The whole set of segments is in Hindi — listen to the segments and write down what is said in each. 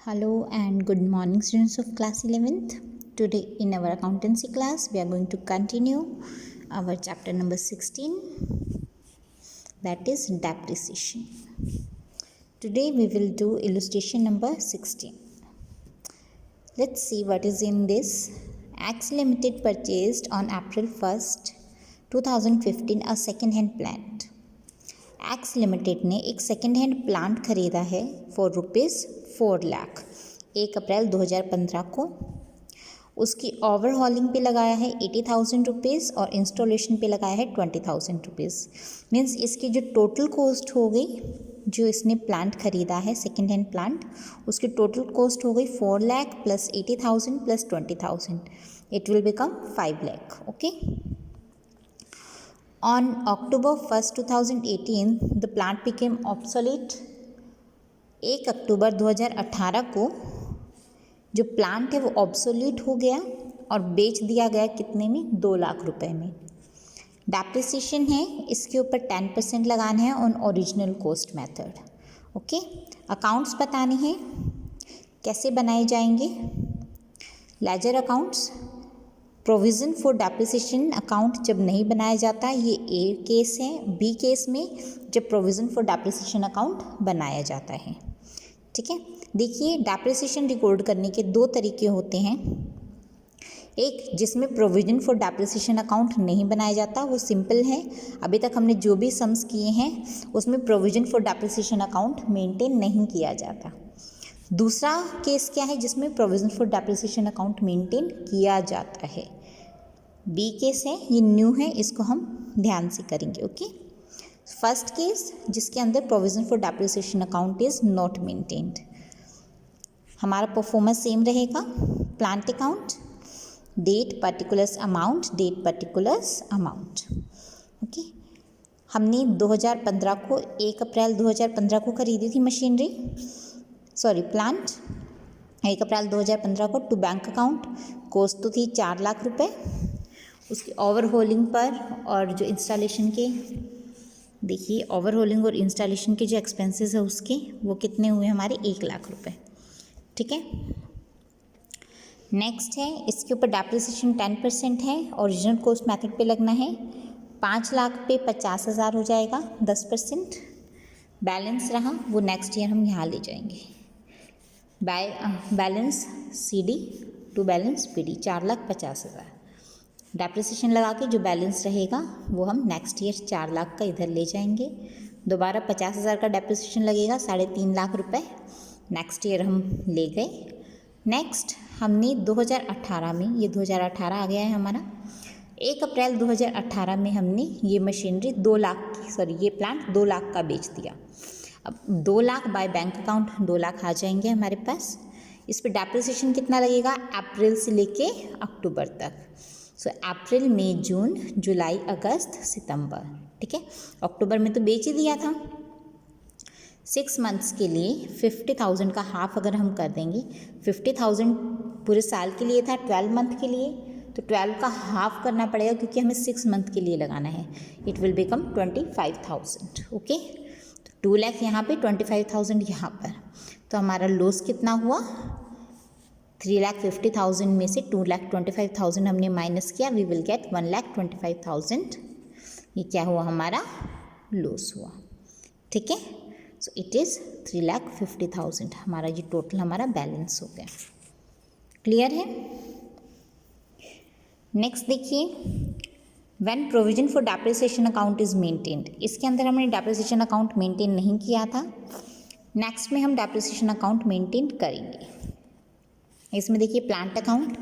Hello and good morning, students of class 11th. Today in our accountancy class we are going to continue our chapter number 16, that is depreciation. Today we will do illustration number 16. Let's see what is in this. Axe Limited purchased on April 1st 2015 a second hand plant. X limited ने एक सेकेंड हैंड प्लांट खरीदा है फॉर ₹4 लाख 1 अप्रैल 2015 को। उसकी ओवरहॉलिंग पे लगाया है ₹80,000 और इंस्टॉलेशन पे लगाया है ₹20,000। मीन्स इसकी जो टोटल कॉस्ट हो गई, जो इसने प्लांट खरीदा है सेकेंड हैंड प्लांट, उसकी टोटल कॉस्ट हो गई 4 lakh plus 80,000 plus 20,000, it will become 5 lakh. Okay. On October 1st 2018 the plant became obsolete। 1 अक्टूबर 2018 को जो प्लांट है वो ऑब्सोलीट हो गया और बेच दिया गया कितने में? 2 लाख रुपए में। डेप्रिसिएशन है, इसके ऊपर 10% लगाना है on original cost method. Okay. Accounts बताने हैं, कैसे बनाए जाएंगे? Ledger accounts, provision for depreciation account जब नहीं बनाया जाता, ये ए केस है। बी केस में जब प्रोविज़न फॉर डेप्रिसिएशन अकाउंट बनाया जाता है। ठीक है। देखिए, डेप्रिसिएशन रिकॉर्ड करने के 2 तरीके होते हैं। एक जिसमें प्रोविज़न फॉर डेप्रिसिएशन अकाउंट नहीं बनाया जाता, वो सिंपल है। अभी तक हमने जो भी सम्स किए हैं उसमें provision for depreciation account maintain नहीं किया जाता। दूसरा केस क्या है? जिसमें provision for depreciation account maintain किया जाता है। बी केस है, ये न्यू है, इसको हम ध्यान से करेंगे। ओके। फर्स्ट केस जिसके अंदर provision for depreciation account is not maintained, हमारा परफॉर्मेंस सेम रहेगा। Plant account, date particulars amount, date particulars amount. Okay. हमने 2015 को 1 अप्रैल 2015 को खरीदी थी मशीनरी, प्लांट 1 अप्रैल 2015 को टू बैंक अकाउंट। कॉस्ट तो थी 4 लाख रुपए। उसकी ओवरहोलिंग पर और जो इंस्टॉलेशन के, देखिए ओवरहोलिंग और इंस्टॉलेशन के जो एक्सपेंसेस है उसके, वो कितने हुए हमारे? 1 लाख रुपए। ठीक है। नेक्स्ट है, इसके ऊपर डेप्रिसिएशन 10% है, ओरिजिनल कॉस्ट मेथड पे लगना है। 5 लाख पे 50,000 हो जाएगा, 10%। बैलेंस रहा वो नेक्स्ट ईयर हम यहाँ ले जाएंगे। Balance CD to balance PD 4,50,000। Depreciation लगा के जो बैलेंस रहेगा वो हम नेक्स्ट ईयर 4 लाख का इधर ले जाएंगे। दोबारा 50,000 का डेप्रिसिएशन लगेगा, 3.5 लाख रुपए नेक्स्ट ईयर हम ले गए। नेक्स्ट हमने 2018 में, ये 2018 आ गया है हमारा, 1 अप्रैल 2018 में हमने ये मशीनरी 2 लाख की, ये प्लांट 2 लाख का बेच दिया। अब 2 lakh by bank account 2 lakh आ जाएंगे हमारे पास। इस पर डेप्रिसिएशन कितना लगेगा? अप्रैल से लेके अक्टूबर तक। अप्रैल, मई, जून, जुलाई, अगस्त, सितंबर। ठीक है। अक्टूबर में तो बेच ही दिया था। 6 मंथ्स के लिए 50,000 का हाफ अगर हम कर देंगे, 50,000 पूरे साल के लिए था, 12 मंथ के लिए, तो 12 का हाफ करना पड़ेगा क्योंकि हमें 6 मंथ के लिए लगाना है। It will become 25,000। ओके। तो 2 लाख यहाँ पे, 25,000 यहाँ पर, तो हमारा लॉस कितना हुआ? 3,50,000 में से 2,25,000 हमने माइनस किया, वी विल गेट 1,25,000। ये क्या हुआ? हमारा लॉस हुआ। ठीक है। सो इट इज़ 3,50,000 हमारा ये टोटल हमारा बैलेंस हो गया। क्लियर है? नेक्स्ट देखिए, when provision for depreciation account is maintained, इसके अंदर हमने डेप्रिसिएशन अकाउंट मेंटेन नहीं किया था। नेक्स्ट में हम डेप्रिसिएशन अकाउंट मेंटेन करेंगे। इसमें देखिए, plant account,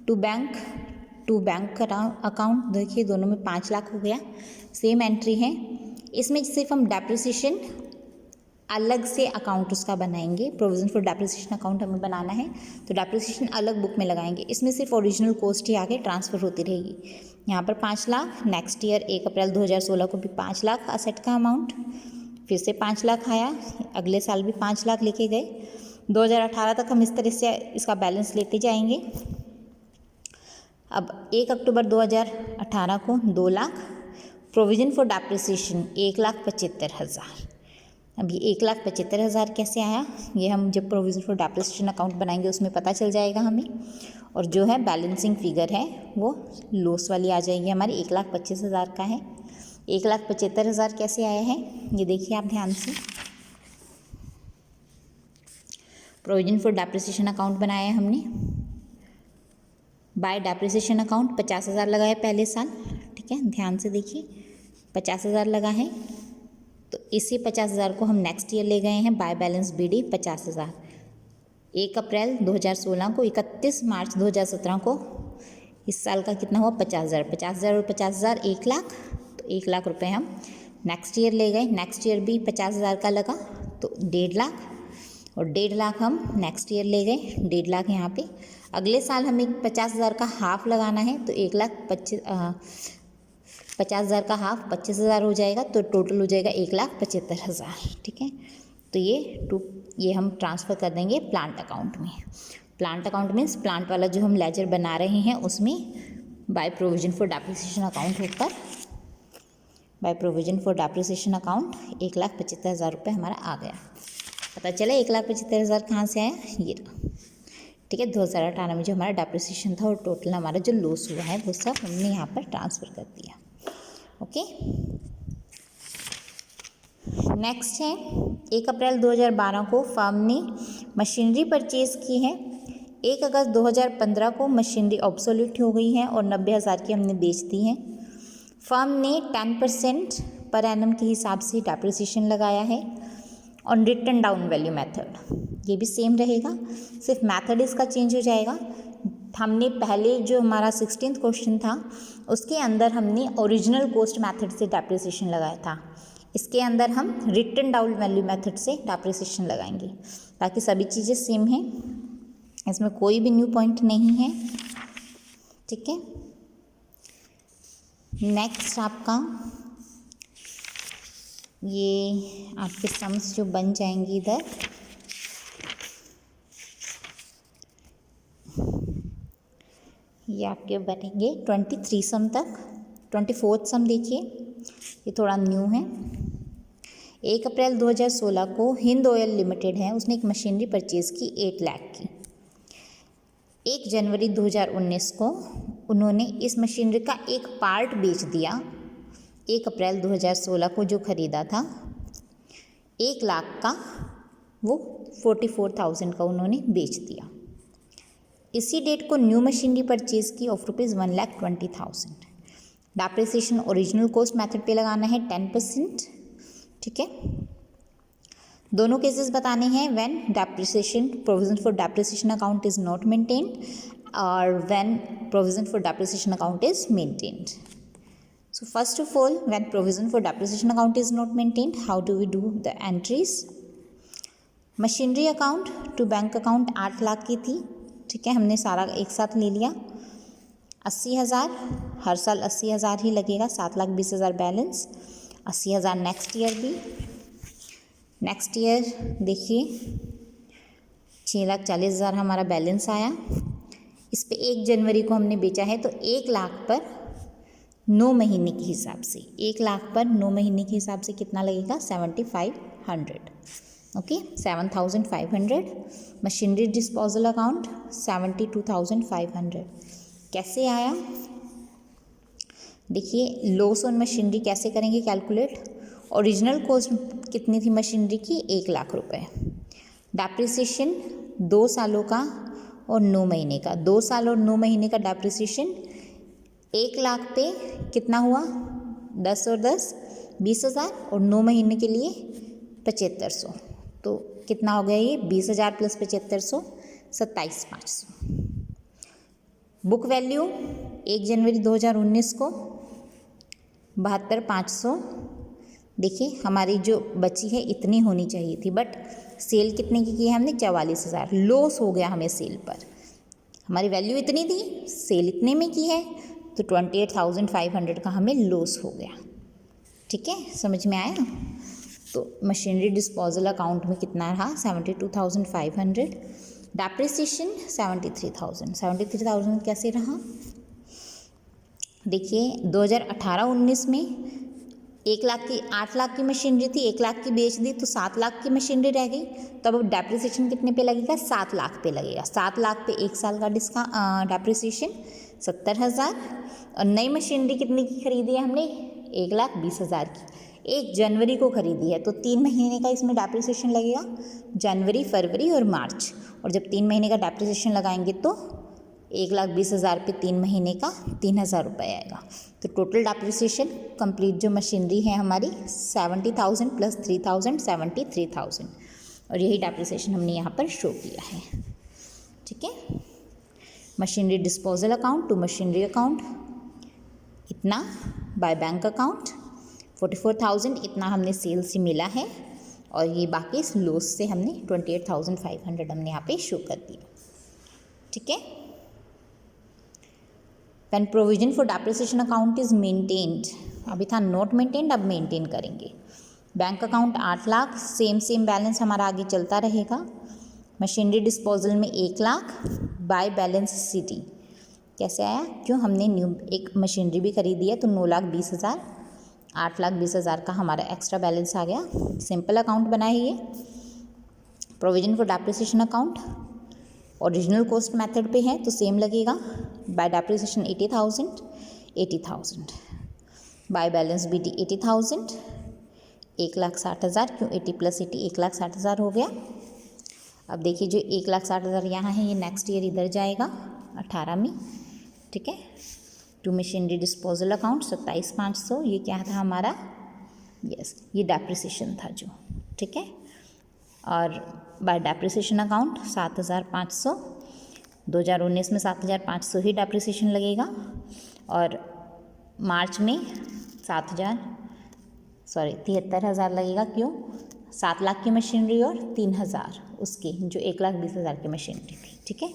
to bank account, देखिए दोनों में 5 लाख हो गया, सेम एंट्री है। इसमें सिर्फ हम डेप्रिसिएशन अलग से अकाउंट उसका बनाएंगे। प्रोविज़न फॉर डेप्रिसिएशन अकाउंट हमें बनाना है तो डेप्रिसिएशन अलग बुक में लगाएंगे। इसमें सिर्फ ओरिजिनल कॉस्ट ही आगे ट्रांसफ़र होती रहेगी। यहाँ पर 5 लाख, नेक्स्ट ईयर 1 अप्रैल 2016 को भी 5 लाख असेट का अमाउंट, फिर से 5 लाख आया, अगले साल भी 5 लाख लेके गए। 2018 तक हम इस तरह से इसका बैलेंस लेते जाएंगे। अब 1 अक्टूबर 2018 को 2 लाख, प्रोविज़न फॉर डेप्रिसिएशन 1,75,000। अब ये 1,75,000 कैसे आया, ये हम जब प्रोविजन फॉर डेप्रिसिएशन अकाउंट बनाएंगे उसमें पता चल जाएगा हमें। और जो है बैलेंसिंग फिगर है वो लॉस वाली आ जाएगी हमारी, 1,25,000 का है। 1,75,000 कैसे आया है ये देखिए आप ध्यान से। प्रोविजन फॉर डेप्रिसिएशन अकाउंट बनाया है हमने, बाय डेप्रिसिएशन अकाउंट 50,000 लगा है पहले साल, ठीक है, ध्यान से देखिए 50,000 लगा है। तो इसी 50,000 को हम नेक्स्ट ईयर ले गए हैं बाय बैलेंस BD 50,000। 1 अप्रैल 2016 को 31 मार्च 2017 को इस साल का कितना हुआ 50,000। 50,000 और 50,000 1,00,000, तो 1,00,000 रुपये हम नेक्स्ट ईयर ले गए। नेक्स्ट ईयर भी 50,000 का लगा तो 1,50,000, और 1,50,000 हम नेक्स्ट ईयर ले गए, 1,50,000 यहाँ पे। अगले साल हमें 50,000 का हाफ लगाना है तो 50,000 का हाफ 25,000 हो जाएगा, तो टोटल हो जाएगा 1,75,000, ठीक है। तो ये हम ट्रांसफ़र कर देंगे प्लांट अकाउंट में। प्लांट अकाउंट मीन्स प्लांट वाला जो हम लेजर बना रहे हैं उसमें by provision for depreciation account होकर, by provision for depreciation account 1,75,000 रुपये हमारा आ गया। पता चला 1,75,000 कहाँ से आया, ये ठीक है। 2018 में जो हमारा डेप्रिसिएशन था और टोटल हमारा जो लॉस हुआ है वो सब हमने यहाँ पर ट्रांसफ़र कर दिया। ओके, नेक्स्ट है 1 अप्रैल 2012 को फर्म ने मशीनरी परचेज़ की है। 1 अगस्त 2015 को मशीनरी ऑब्सोल्यूट हो गई है और 90,000 की हमने बेच दी है। फर्म ने 10% पर एनम के हिसाब से डेप्रिसिएशन लगाया है। और रिटन डाउन वैल्यू मेथड ये भी सेम रहेगा, सिर्फ मेथड इसका चेंज हो जाएगा। हमने पहले जो हमारा 16th क्वेश्चन था उसके अंदर हमने ओरिजिनल कॉस्ट मेथड से डेप्रिसिएशन लगाया था, इसके अंदर हम रिटन डाउन वैल्यू मेथड से डेप्रिसिएशन लगाएंगे। बाकी सभी चीज़ें सेम हैं, इसमें कोई भी न्यू पॉइंट नहीं है, ठीक है। नेक्स्ट आपका ये आपके सम्स जो बन जाएंगी इधर, ये आपके बनेंगे 23 सम तक। 24th सम देखिए, ये थोड़ा न्यू है। 1 अप्रैल 2016 को हिंद ऑयल लिमिटेड है, उसने एक मशीनरी परचेज़ की 8 लाख की। 1 जनवरी 2019 को उन्होंने इस मशीनरी का एक पार्ट बेच दिया। 1 अप्रैल 2016 को जो ख़रीदा था 1 लाख का, वो 44,000 का उन्होंने बेच दिया। इसी डेट को न्यू मशीनरी परचेज़ की of ₹1,20,000। Depreciation original cost method पे लगाना है 10%, ठीक है। दोनों केसेस बताने हैं, when depreciation provision for depreciation account is not maintained और when provision for depreciation account is maintained. So first of all, when provision for depreciation account is not maintained, how do we do the entries? Machinery account to bank account 8 lakh की थी, ठीक है, हमने सारा एक साथ ले लिया। 80,000 हर साल 80,000 ही लगेगा, 7,20,000 बैलेंस, 80,000 नेक्स्ट ईयर भी। नेक्स्ट ईयर देखिए 6,40,000 हमारा बैलेंस आया। इस पे 1 जनवरी को हमने बेचा है, तो 1 लाख पर 9 महीने के हिसाब से, 1 लाख पर 9 महीने के हिसाब से कितना लगेगा 7,500, ओके 7,500। मशीनरी डिस्पोजल अकाउंट 72,500 कैसे आया देखिए। लॉस ऑन मशीनरी कैसे करेंगे कैलकुलेट। ओरिजिनल कॉस्ट कितनी थी मशीनरी की 1 लाख रुपए। डेप्रिसिएशन 2 सालों का और 9 महीने का, 2 साल और 9 महीने का डेप्रिसिएशन 1 लाख पे कितना हुआ 10 और 10 20,000 और 9 महीने के लिए 7,500, तो कितना हो गया ये 20,000 प्लस 7,500 27,500। बुक वैल्यू 1 जनवरी 2019 को 72,500। देखिए हमारी जो बची है इतनी होनी चाहिए थी, बट सेल कितने की है हमने 44,000, लॉस हो गया हमें सेल पर। हमारी वैल्यू इतनी थी, सेल इतने में की है, तो 28,500 का हमें लॉस हो गया, ठीक है, समझ में आया। तो मशीनरी डिस्पोजल अकाउंट में कितना रहा 72,500। डेप्रिसिएशन 73,000 कैसे रहा देखिए। 2018-19 में 1 लाख की 8 लाख की मशीनरी थी, 1 लाख की बेच दी तो 7 लाख की मशीनरी रह गई। तो अब डेप्रिसिएशन कितने पे लगेगा? 7 लाख पे लगेगा। 7 लाख पे 1 साल का डेप्रिसिएशन 70,000। और नई मशीनरी कितने की खरीदी है हमने? 1,20,000 की। 1 जनवरी को खरीदी है तो 3 महीने का इसमें डेप्रिसिएशन लगेगा, जनवरी, फरवरी और मार्च। और जब 3 महीने का डेप्रिसिएशन लगाएंगे तो 1,20,000 पे 3 महीने का 3,000 रुपये आएगा। तो टोटल डेप्रिसिएशन कंप्लीट जो मशीनरी है हमारी 70,000 प्लस 3,000 73,000। और यही डेप्रिसिएशन हमने यहाँ पर शो किया है। ठीक है, machinery disposal account to machinery account इतना, बाय बैंक अकाउंट 44,000 इतना हमने सेल से मिला है। और ये बाकी इस लॉस से हमने 28,500 हमने यहाँ पे शो कर दिया। ठीक है, When provision for depreciation account is maintained, अभी था नॉट मेंटेन्ड, अब मेंटेन करेंगे। Bank account 8 lakh, same balance हमारा आगे चलता रहेगा। मशीनरी डिस्पोजल में 1 लाख, बाय बैलेंस सिटी कैसे आया? क्यों? हमने न्यू एक मशीनरी भी खरीदी है तो 9,20,000, 8,20,000 का हमारा एक्स्ट्रा बैलेंस आ गया। सिंपल अकाउंट बना है ये। Provision for depreciation account original cost method पे है तो सेम लगेगा। Bye depreciation 80,000, by balance BT 80,000, 1,60,000। क्यों? 80 प्लस 80 1,60,000 हो गया। अब देखिए जो 1,60,000 यहाँ है ये नेक्स्ट ईयर इधर जाएगा 18 में। ठीक है, टू मशीनरी डिस्पोजल अकाउंट 27,500, ये क्या था हमारा? यस, ये डेप्रिसिएशन था जो। ठीक है, और बाय डेप्रिसिएशन अकाउंट 7,500, 2019 में 7,500 ही डेप्रिसिएशन लगेगा। और मार्च में 73,000 लगेगा। क्यों? 7 लाख की मशीनरी और 3,000 उसकी जो 1,20,000 की मशीनरी थी। ठीक है,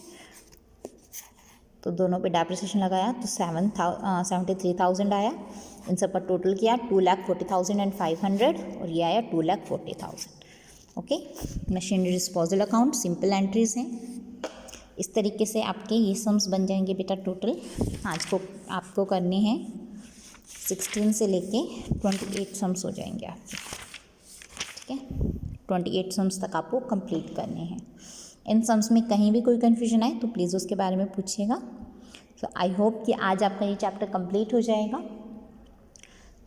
तो दोनों पे डेप्रिसिएशन लगाया तो 73,000 आया। इन सब पर टोटल किया 2,40,500 और ये आया 2,40,000। Okay, machinery disposal account simple entries हैं। इस तरीके से आपके ये सम्स बन जाएंगे बेटा। टोटल आज को आपको करने हैं 16 से लेके 28 सम्स हो जाएंगे आपके। ठीक है, 28 सम्स तक आपको कंप्लीट करने हैं। इन सम्स में कहीं भी कोई कन्फ्यूजन आए तो प्लीज़ उसके बारे में पूछिएगा। सो आई होप कि आज आपका ये चैप्टर कंप्लीट हो जाएगा।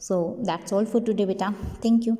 So that's all for today बेटा। Thank you.